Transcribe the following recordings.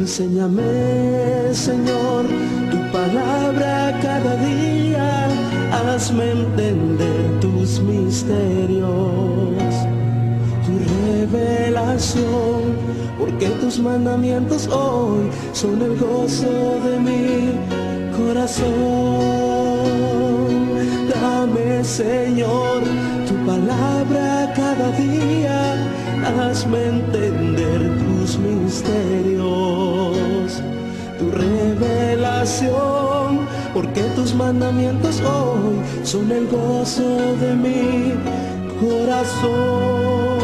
Enséñame, Señor, tu palabra cada día, hazme entender tus misterios, tu revelación, porque tus mandamientos hoy son el gozo de mi corazón. Dame, Señor, tu palabra cada día, hazme entender tus misterios, tu revelación, porque tus mandamientos hoy son el gozo de mi corazón.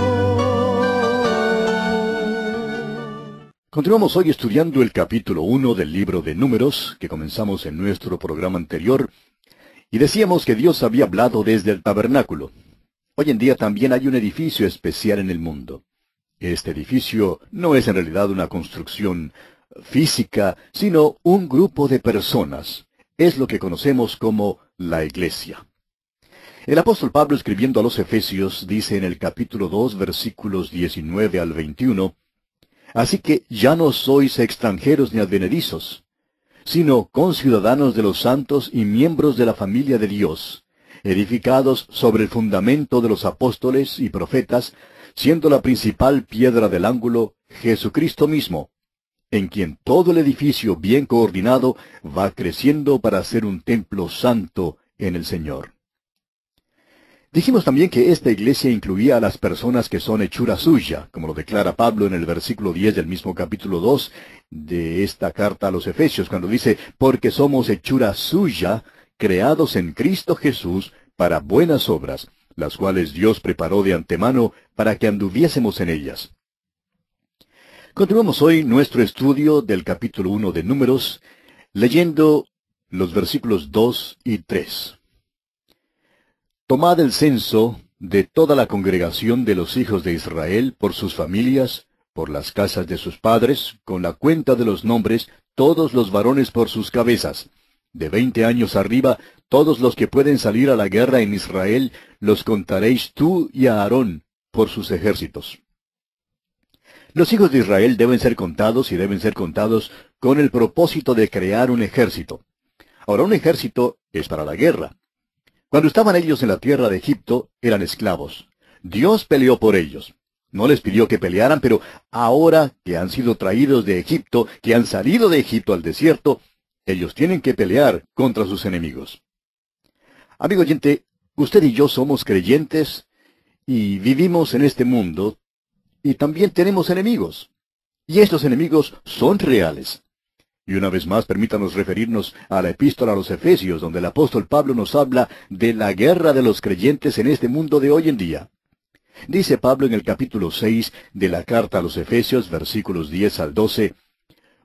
Continuamos hoy estudiando el capítulo 1 del libro de Números, que comenzamos en nuestro programa anterior, y decíamos que Dios había hablado desde el tabernáculo. Hoy en día también hay un edificio especial en el mundo. Este edificio no es en realidad una construcción física, sino un grupo de personas. Es lo que conocemos como la Iglesia. El apóstol Pablo, escribiendo a los Efesios, dice en el capítulo 2, versículos 19 al 21, «Así que ya no sois extranjeros ni advenedizos, sino conciudadanos de los santos y miembros de la familia de Dios, edificados sobre el fundamento de los apóstoles y profetas, siendo la principal piedra del ángulo Jesucristo mismo, en quien todo el edificio bien coordinado va creciendo para ser un templo santo en el Señor». Dijimos también que esta iglesia incluía a las personas que son hechura suya, como lo declara Pablo en el versículo 10 del mismo capítulo 2 de esta carta a los Efesios, cuando dice, «Porque somos hechura suya, creados en Cristo Jesús para buenas obras, las cuales Dios preparó de antemano para que anduviésemos en ellas». Continuamos hoy nuestro estudio del capítulo 1 de Números, leyendo los versículos 2 y 3. «Tomad el censo de toda la congregación de los hijos de Israel por sus familias, por las casas de sus padres, con la cuenta de los nombres, todos los varones por sus cabezas. De 20 años arriba, todos los que pueden salir a la guerra en Israel, los contaréis tú y a Aarón por sus ejércitos». Los hijos de Israel deben ser contados y deben ser contados con el propósito de crear un ejército. Ahora, un ejército es para la guerra. Cuando estaban ellos en la tierra de Egipto, eran esclavos. Dios peleó por ellos. No les pidió que pelearan, pero ahora que han sido traídos de Egipto, que han salido de Egipto al desierto, ellos tienen que pelear contra sus enemigos. Amigo oyente, usted y yo somos creyentes y vivimos en este mundo, y también tenemos enemigos. Y estos enemigos son reales. Y una vez más, permítanos referirnos a la epístola a los Efesios, donde el apóstol Pablo nos habla de la guerra de los creyentes en este mundo de hoy en día. Dice Pablo en el capítulo 6 de la carta a los Efesios, versículos 10 al 12,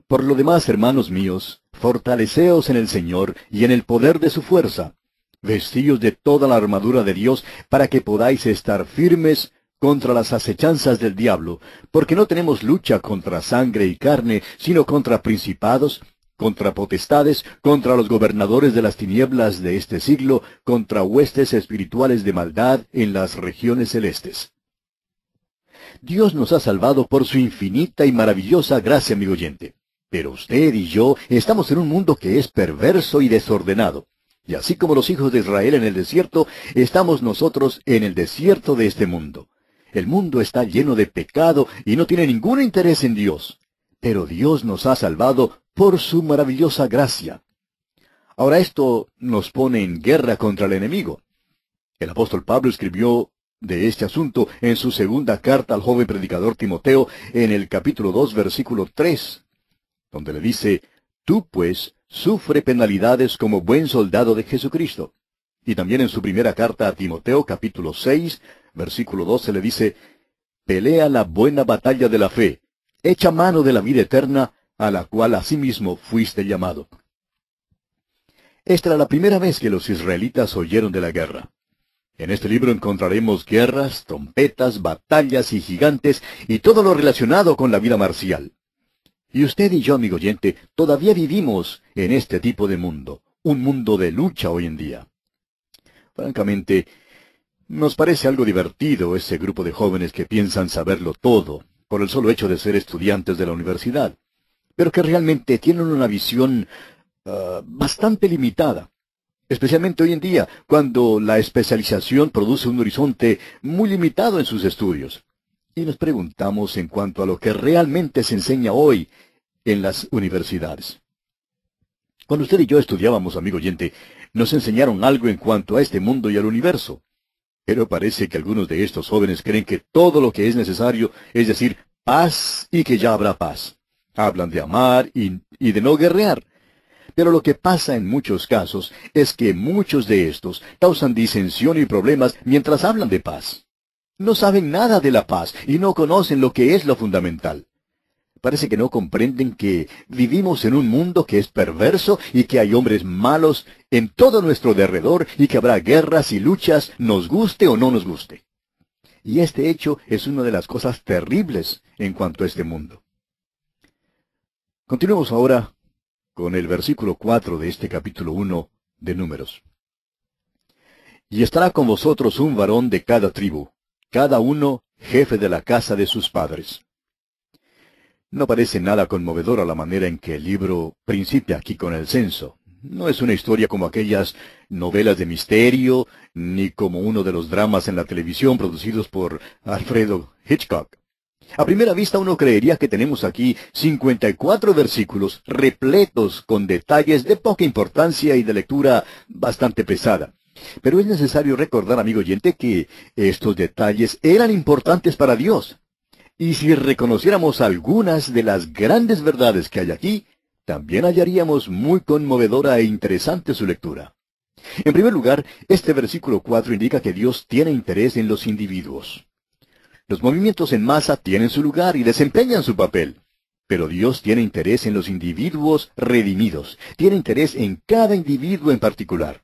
«Por lo demás, hermanos míos, fortaleceos en el Señor y en el poder de su fuerza. Vestíos de toda la armadura de Dios para que podáis estar firmes contra las acechanzas del diablo, porque no tenemos lucha contra sangre y carne, sino contra principados, contra potestades, contra los gobernadores de las tinieblas de este siglo, contra huestes espirituales de maldad en las regiones celestes». Dios nos ha salvado por su infinita y maravillosa gracia, amigo oyente. Pero usted y yo estamos en un mundo que es perverso y desordenado. Y así como los hijos de Israel en el desierto, estamos nosotros en el desierto de este mundo. El mundo está lleno de pecado y no tiene ningún interés en Dios. Pero Dios nos ha salvado por su maravillosa gracia. Ahora esto nos pone en guerra contra el enemigo. El apóstol Pablo escribió de este asunto en su segunda carta al joven predicador Timoteo en el capítulo 2, versículo 3, donde le dice, «Tú pues sufre penalidades como buen soldado de Jesucristo». Y también en su primera carta a Timoteo, capítulo 6, versículo 12, le dice, «Pelea la buena batalla de la fe, echa mano de la vida eterna, a la cual asimismo fuiste llamado». Esta era la primera vez que los israelitas oyeron de la guerra. En este libro encontraremos guerras, trompetas, batallas y gigantes, y todo lo relacionado con la vida marcial. Y usted y yo, amigo oyente, todavía vivimos en este tipo de mundo, un mundo de lucha hoy en día. Francamente, nos parece algo divertido ese grupo de jóvenes que piensan saberlo todo, por el solo hecho de ser estudiantes de la universidad. pero que realmente tienen una visión bastante limitada. Especialmente hoy en día, cuando la especialización produce un horizonte muy limitado en sus estudios. Y nos preguntamos en cuanto a lo que realmente se enseña hoy en las universidades. Cuando usted y yo estudiábamos, amigo oyente, nos enseñaron algo en cuanto a este mundo y al universo. Pero parece que algunos de estos jóvenes creen que todo lo que es necesario es decir paz y que ya habrá paz. Hablan de amar y de no guerrear. Pero lo que pasa en muchos casos es que muchos de estos causan disensión y problemas mientras hablan de paz. No saben nada de la paz y no conocen lo que es lo fundamental. Parece que no comprenden que vivimos en un mundo que es perverso y que hay hombres malos en todo nuestro derredor y que habrá guerras y luchas, nos guste o no nos guste. Y este hecho es una de las cosas terribles en cuanto a este mundo. Continuemos ahora con el versículo 4 de este capítulo 1 de Números. Y estará con vosotros un varón de cada tribu, cada uno jefe de la casa de sus padres. No parece nada conmovedor a la manera en que el libro principia aquí con el censo. No es una historia como aquellas novelas de misterio, ni como uno de los dramas en la televisión producidos por Alfredo Hitchcock. A primera vista uno creería que tenemos aquí 54 versículos repletos con detalles de poca importancia y de lectura bastante pesada. Pero es necesario recordar, amigo oyente, que estos detalles eran importantes para Dios. Y si reconociéramos algunas de las grandes verdades que hay aquí, también hallaríamos muy conmovedora e interesante su lectura. En primer lugar, este versículo 4 indica que Dios tiene interés en los individuos. Los movimientos en masa tienen su lugar y desempeñan su papel, pero Dios tiene interés en los individuos redimidos, tiene interés en cada individuo en particular.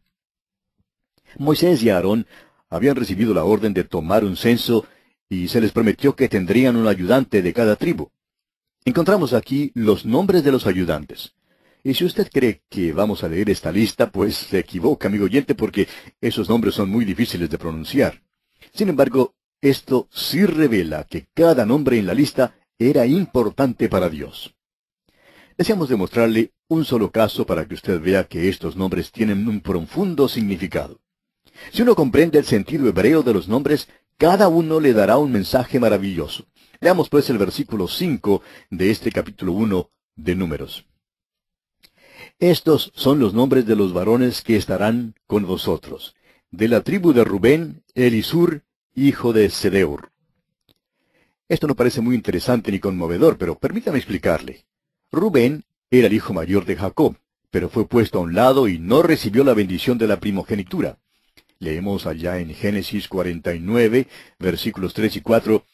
Moisés y Aarón habían recibido la orden de tomar un censo y se les prometió que tendrían un ayudante de cada tribu. Encontramos aquí los nombres de los ayudantes. Y si usted cree que vamos a leer esta lista, pues se equivoca, amigo oyente, porque esos nombres son muy difíciles de pronunciar. Sin embargo, esto sí revela que cada nombre en la lista era importante para Dios. Deseamos demostrarle un solo caso para que usted vea que estos nombres tienen un profundo significado. Si uno comprende el sentido hebreo de los nombres, cada uno le dará un mensaje maravilloso. Leamos pues el versículo 5 de este capítulo 1 de Números. Estos son los nombres de los varones que estarán con vosotros. De la tribu de Rubén, Elisur, hijo de Sedeur. Esto no parece muy interesante ni conmovedor, pero permítame explicarle. Rubén era el hijo mayor de Jacob, pero fue puesto a un lado y no recibió la bendición de la primogenitura. Leemos allá en Génesis 49, versículos 3 y 4,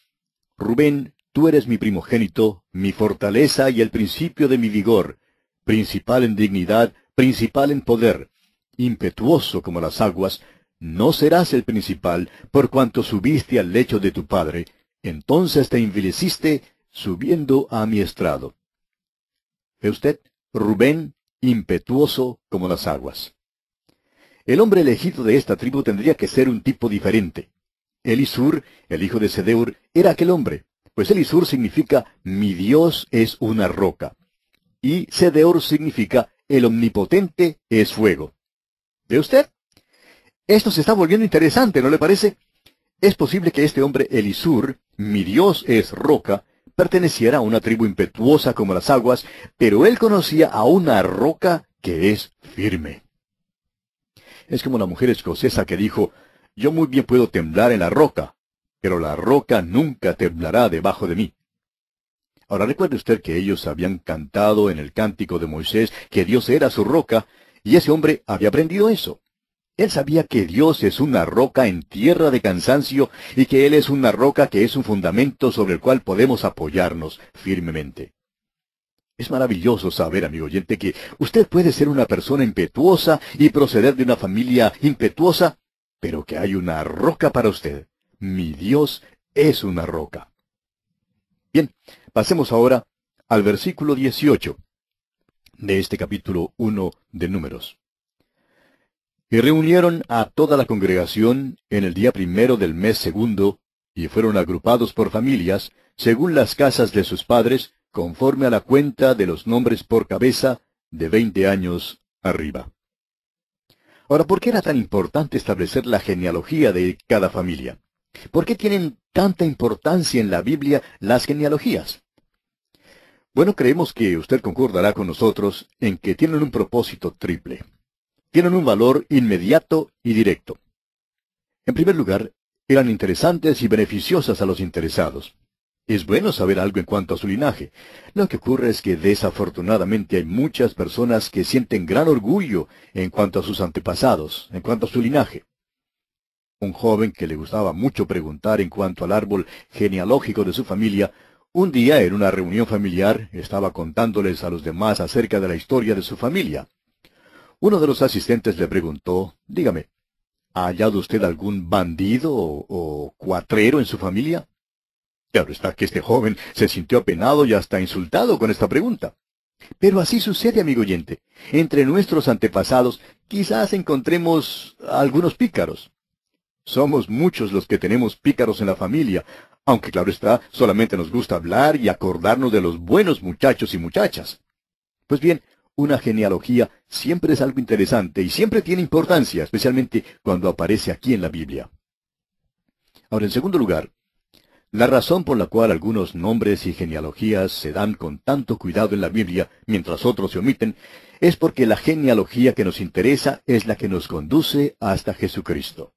Rubén, tú eres mi primogénito, mi fortaleza y el principio de mi vigor, principal en dignidad, principal en poder, impetuoso como las aguas, no serás el principal, por cuanto subiste al lecho de tu padre, entonces te envileciste subiendo a mi estrado. ¿Ve usted? Rubén, impetuoso como las aguas. El hombre elegido de esta tribu tendría que ser un tipo diferente. Elisur, el hijo de Sedeur, era aquel hombre, pues Elisur significa mi Dios es una roca, y Sedeur significa el omnipotente es fuego. ¿Ve usted? Esto se está volviendo interesante, ¿no le parece? Es posible que este hombre Elisur, mi Dios es roca, perteneciera a una tribu impetuosa como las aguas, pero él conocía a una roca que es firme. Es como la mujer escocesa que dijo, yo muy bien puedo temblar en la roca, pero la roca nunca temblará debajo de mí. Ahora recuerde usted que ellos habían cantado en el cántico de Moisés que Dios era su roca, y ese hombre había aprendido eso. Él sabía que Dios es una roca en tierra de cansancio y que Él es una roca que es un fundamento sobre el cual podemos apoyarnos firmemente. Es maravilloso saber, amigo oyente, que usted puede ser una persona impetuosa y proceder de una familia impetuosa, pero que hay una roca para usted. Mi Dios es una roca. Bien, pasemos ahora al versículo 18 de este capítulo 1 de Números. Y reunieron a toda la congregación en el día primero del mes segundo, y fueron agrupados por familias, según las casas de sus padres, conforme a la cuenta de los nombres por cabeza de 20 años arriba. Ahora, ¿por qué era tan importante establecer la genealogía de cada familia? ¿Por qué tienen tanta importancia en la Biblia las genealogías? Bueno, creemos que usted concordará con nosotros en que tienen un propósito triple. Tienen un valor inmediato y directo. En primer lugar, eran interesantes y beneficiosas a los interesados. Es bueno saber algo en cuanto a su linaje. Lo que ocurre es que desafortunadamente hay muchas personas que sienten gran orgullo en cuanto a sus antepasados, en cuanto a su linaje. Un joven que le gustaba mucho preguntar en cuanto al árbol genealógico de su familia, un día en una reunión familiar estaba contándoles a los demás acerca de la historia de su familia. Uno de los asistentes le preguntó, dígame, ¿ha hallado usted algún bandido o cuatrero en su familia? Claro está que este joven se sintió apenado y hasta insultado con esta pregunta. Pero así sucede, amigo oyente. Entre nuestros antepasados quizás encontremos algunos pícaros. Somos muchos los que tenemos pícaros en la familia, aunque claro está, solamente nos gusta hablar y acordarnos de los buenos muchachos y muchachas. Pues bien, una genealogía siempre es algo interesante y siempre tiene importancia, especialmente cuando aparece aquí en la Biblia. Ahora, en segundo lugar, la razón por la cual algunos nombres y genealogías se dan con tanto cuidado en la Biblia, mientras otros se omiten, es porque la genealogía que nos interesa es la que nos conduce hasta Jesucristo.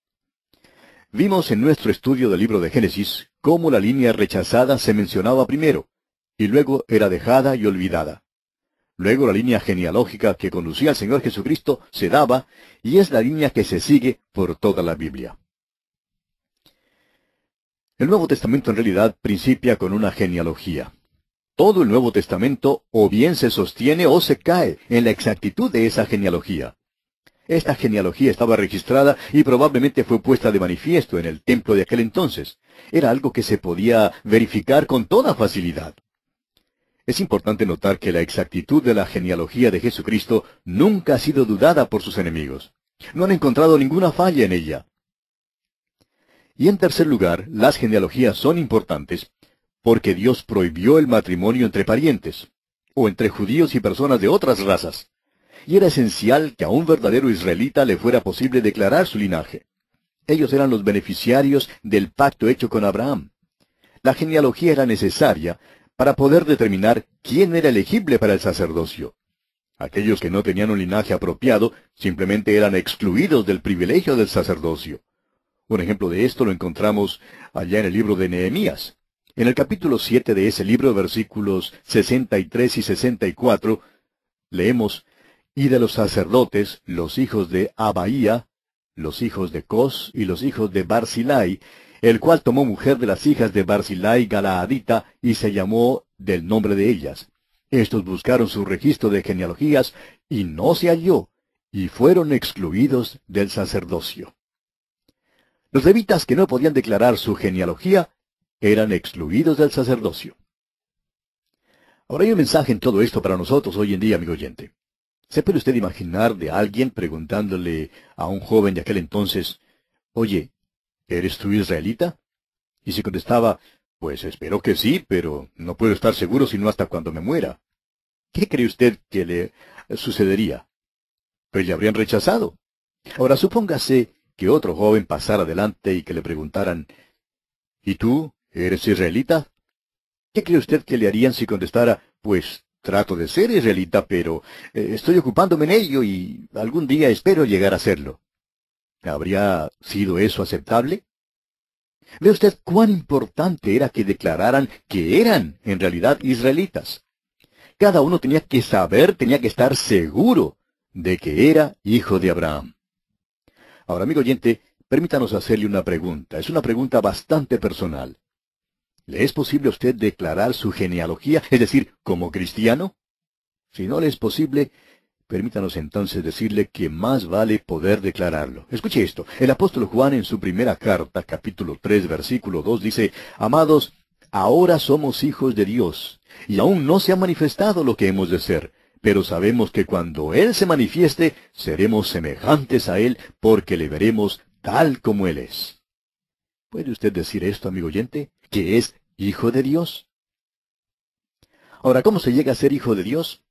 Vimos en nuestro estudio del libro de Génesis cómo la línea rechazada se mencionaba primero, y luego era dejada y olvidada. Luego la línea genealógica que conducía al Señor Jesucristo se daba, y es la línea que se sigue por toda la Biblia. El Nuevo Testamento en realidad principia con una genealogía. Todo el Nuevo Testamento o bien se sostiene o se cae en la exactitud de esa genealogía. Esta genealogía estaba registrada y probablemente fue puesta de manifiesto en el templo de aquel entonces. Era algo que se podía verificar con toda facilidad. Es importante notar que la exactitud de la genealogía de Jesucristo nunca ha sido dudada por sus enemigos. No han encontrado ninguna falla en ella. Y en tercer lugar, las genealogías son importantes porque Dios prohibió el matrimonio entre parientes, o entre judíos y personas de otras razas. Y era esencial que a un verdadero israelita le fuera posible declarar su linaje. Ellos eran los beneficiarios del pacto hecho con Abraham. La genealogía era necesaria para poder determinar quién era elegible para el sacerdocio. Aquellos que no tenían un linaje apropiado simplemente eran excluidos del privilegio del sacerdocio. Un ejemplo de esto lo encontramos allá en el libro de Nehemías. En el capítulo 7 de ese libro, versículos 63 y 64, leemos, «Y de los sacerdotes, los hijos de Abaía, los hijos de Cos y los hijos de Barzilai, el cual tomó mujer de las hijas de Barzilai Galaadita y se llamó del nombre de ellas. Estos buscaron su registro de genealogías y no se halló, y fueron excluidos del sacerdocio». Los levitas que no podían declarar su genealogía eran excluidos del sacerdocio. Ahora hay un mensaje en todo esto para nosotros hoy en día, amigo oyente. ¿Se puede usted imaginar de alguien preguntándole a un joven de aquel entonces, «Oye, ¿eres tú israelita?» Y si contestaba, «Pues espero que sí, pero no puedo estar seguro sino hasta cuando me muera». ¿Qué cree usted que le sucedería? Pues le habrían rechazado. Ahora supóngase que otro joven pasara adelante y que le preguntaran, «¿Y tú, eres israelita?» ¿Qué cree usted que le harían si contestara, «Pues trato de ser israelita, pero estoy ocupándome en ello y algún día espero llegar a serlo»? ¿Habría sido eso aceptable? ¿Ve usted cuán importante era que declararan que eran en realidad israelitas? Cada uno tenía que saber, tenía que estar seguro de que era hijo de Abraham. Ahora, amigo oyente, permítanos hacerle una pregunta. Es una pregunta bastante personal. ¿Le es posible a usted declarar su genealogía, es decir, como cristiano? Si no le es posible, permítanos entonces decirle que más vale poder declararlo. Escuche esto. El apóstol Juan en su primera carta, capítulo 3, versículo 2, dice, «Amados, ahora somos hijos de Dios, y aún no se ha manifestado lo que hemos de ser. Pero sabemos que cuando Él se manifieste, seremos semejantes a Él, porque le veremos tal como Él es». ¿Puede usted decir esto, amigo oyente? ¿Que es hijo de Dios? Ahora, ¿cómo se llega a ser hijo de Dios?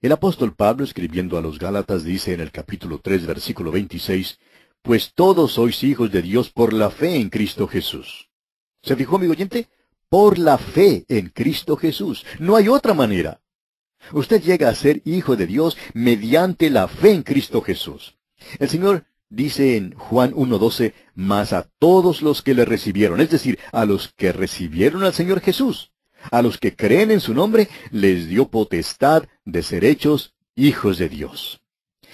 El apóstol Pablo, escribiendo a los Gálatas, dice en el capítulo 3, versículo 26, pues todos sois hijos de Dios por la fe en Cristo Jesús. ¿Se fijó, amigo oyente? Por la fe en Cristo Jesús. No hay otra manera. Usted llega a ser hijo de Dios mediante la fe en Cristo Jesús. El Señor dice en Juan 1:12, mas a todos los que le recibieron, es decir, a los que recibieron al Señor Jesús, a los que creen en su nombre, les dio potestad de ser hechos hijos de Dios.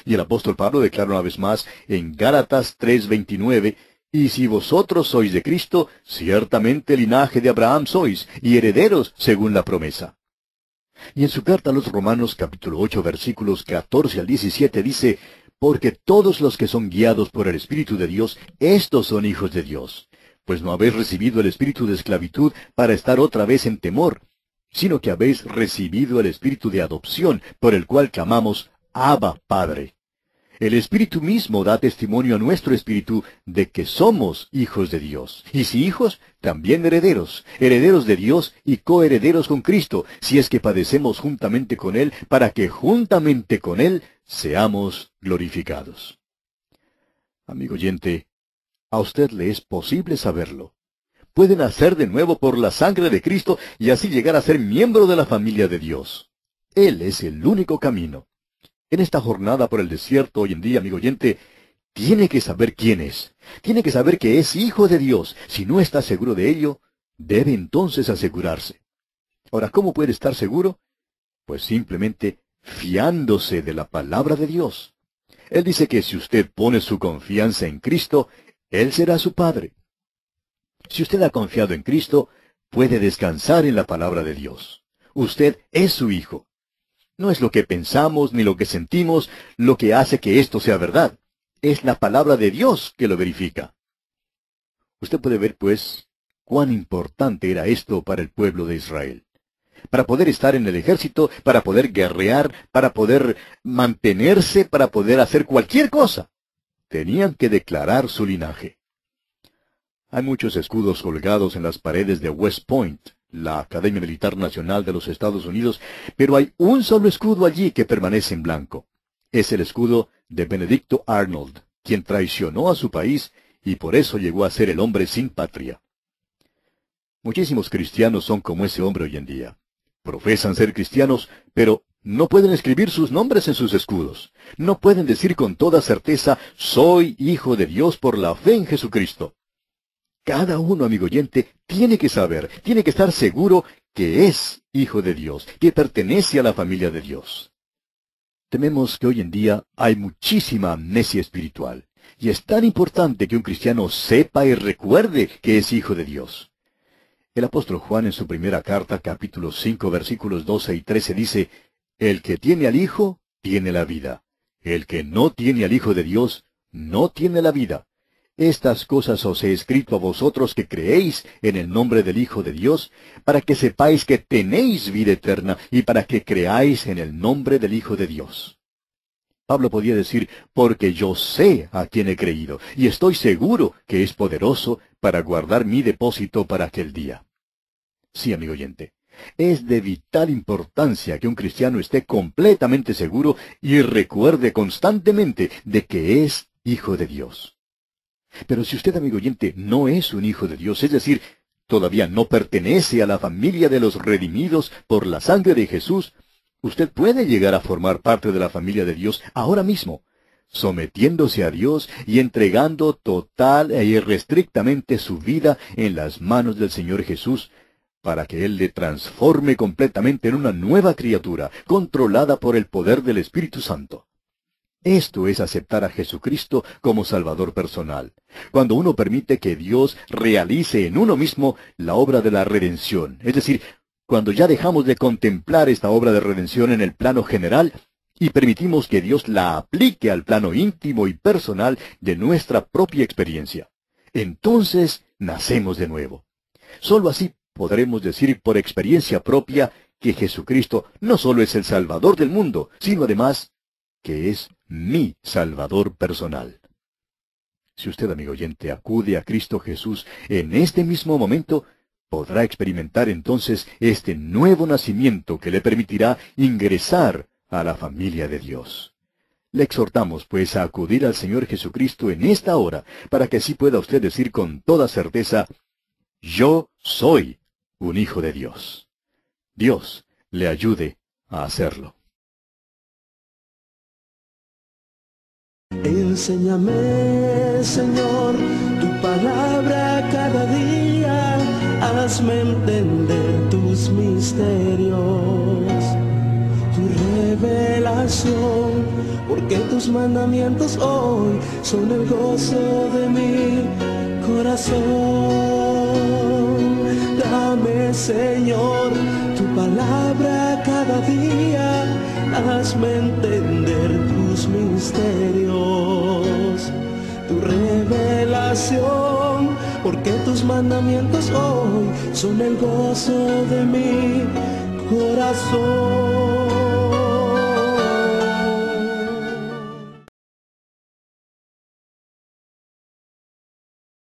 Y el apóstol Pablo declara una vez más en Gálatas 3:29, y si vosotros sois de Cristo, ciertamente linaje de Abraham sois, y herederos según la promesa. Y en su carta a los Romanos capítulo 8 versículos 14 al 17 dice, porque todos los que son guiados por el Espíritu de Dios, estos son hijos de Dios. Pues no habéis recibido el espíritu de esclavitud para estar otra vez en temor, sino que habéis recibido el espíritu de adopción, por el cual clamamos, Abba, Padre. El Espíritu mismo da testimonio a nuestro espíritu de que somos hijos de Dios. Y si hijos, también herederos, herederos de Dios y coherederos con Cristo, si es que padecemos juntamente con Él, para que juntamente con Él seamos glorificados. Amigo oyente, a usted le es posible saberlo. Puede nacer de nuevo por la sangre de Cristo y así llegar a ser miembro de la familia de Dios. Él es el único camino. En esta jornada por el desierto hoy en día, amigo oyente, tiene que saber quién es. Tiene que saber que es hijo de Dios. Si no está seguro de ello, debe entonces asegurarse. Ahora, ¿cómo puede estar seguro? Pues simplemente fiándose de la palabra de Dios. Él dice que si usted pone su confianza en Cristo, Él será su Padre. Si usted ha confiado en Cristo, puede descansar en la palabra de Dios. Usted es su hijo. No es lo que pensamos ni lo que sentimos lo que hace que esto sea verdad. Es la palabra de Dios que lo verifica. Usted puede ver, pues, cuán importante era esto para el pueblo de Israel. Para poder estar en el ejército, para poder guerrear, para poder mantenerse, para poder hacer cualquier cosa, tenían que declarar su linaje. Hay muchos escudos colgados en las paredes de West Point, la Academia Militar Nacional de los Estados Unidos, pero hay un solo escudo allí que permanece en blanco. Es el escudo de Benedicto Arnold, quien traicionó a su país y por eso llegó a ser el hombre sin patria. Muchísimos cristianos son como ese hombre hoy en día. Profesan ser cristianos, pero no pueden escribir sus nombres en sus escudos. No pueden decir con toda certeza, soy hijo de Dios por la fe en Jesucristo. Cada uno, amigo oyente, tiene que saber, tiene que estar seguro que es hijo de Dios, que pertenece a la familia de Dios. Tememos que hoy en día hay muchísima amnesia espiritual, y es tan importante que un cristiano sepa y recuerde que es hijo de Dios. El apóstol Juan en su primera carta, capítulo 5, versículos 12 y 13 dice, el que tiene al Hijo, tiene la vida. El que no tiene al Hijo de Dios, no tiene la vida. Estas cosas os he escrito a vosotros que creéis en el nombre del Hijo de Dios, para que sepáis que tenéis vida eterna y para que creáis en el nombre del Hijo de Dios. Pablo podía decir, porque yo sé a quién he creído, y estoy seguro que es poderoso para guardar mi depósito para aquel día. Sí, amigo oyente, es de vital importancia que un cristiano esté completamente seguro y recuerde constantemente de que es hijo de Dios. Pero si usted, amigo oyente, no es un hijo de Dios, es decir, todavía no pertenece a la familia de los redimidos por la sangre de Jesús, usted puede llegar a formar parte de la familia de Dios ahora mismo, sometiéndose a Dios y entregando total e irrestrictamente su vida en las manos del Señor Jesús, para que Él le transforme completamente en una nueva criatura, controlada por el poder del Espíritu Santo. Esto es aceptar a Jesucristo como Salvador personal, cuando uno permite que Dios realice en uno mismo la obra de la redención, es decir, cuando ya dejamos de contemplar esta obra de redención en el plano general y permitimos que Dios la aplique al plano íntimo y personal de nuestra propia experiencia. Entonces nacemos de nuevo. Solo así podremos decir por experiencia propia que Jesucristo no solo es el Salvador del mundo, sino además que es mi Salvador personal. Si usted, amigo oyente, acude a Cristo Jesús en este mismo momento, podrá experimentar entonces este nuevo nacimiento que le permitirá ingresar a la familia de Dios. Le exhortamos, pues, a acudir al Señor Jesucristo en esta hora, para que así pueda usted decir con toda certeza, yo soy un hijo de Dios. Dios le ayude a hacerlo. Enséñame, Señor, tu palabra cada día, hazme entender tus misterios, tu revelación, porque tus mandamientos hoy son el gozo de mi corazón. Dame, Señor, tu palabra cada día, hazme entender tus misterios, tu revelación, porque tus mandamientos hoy son el gozo de mi corazón.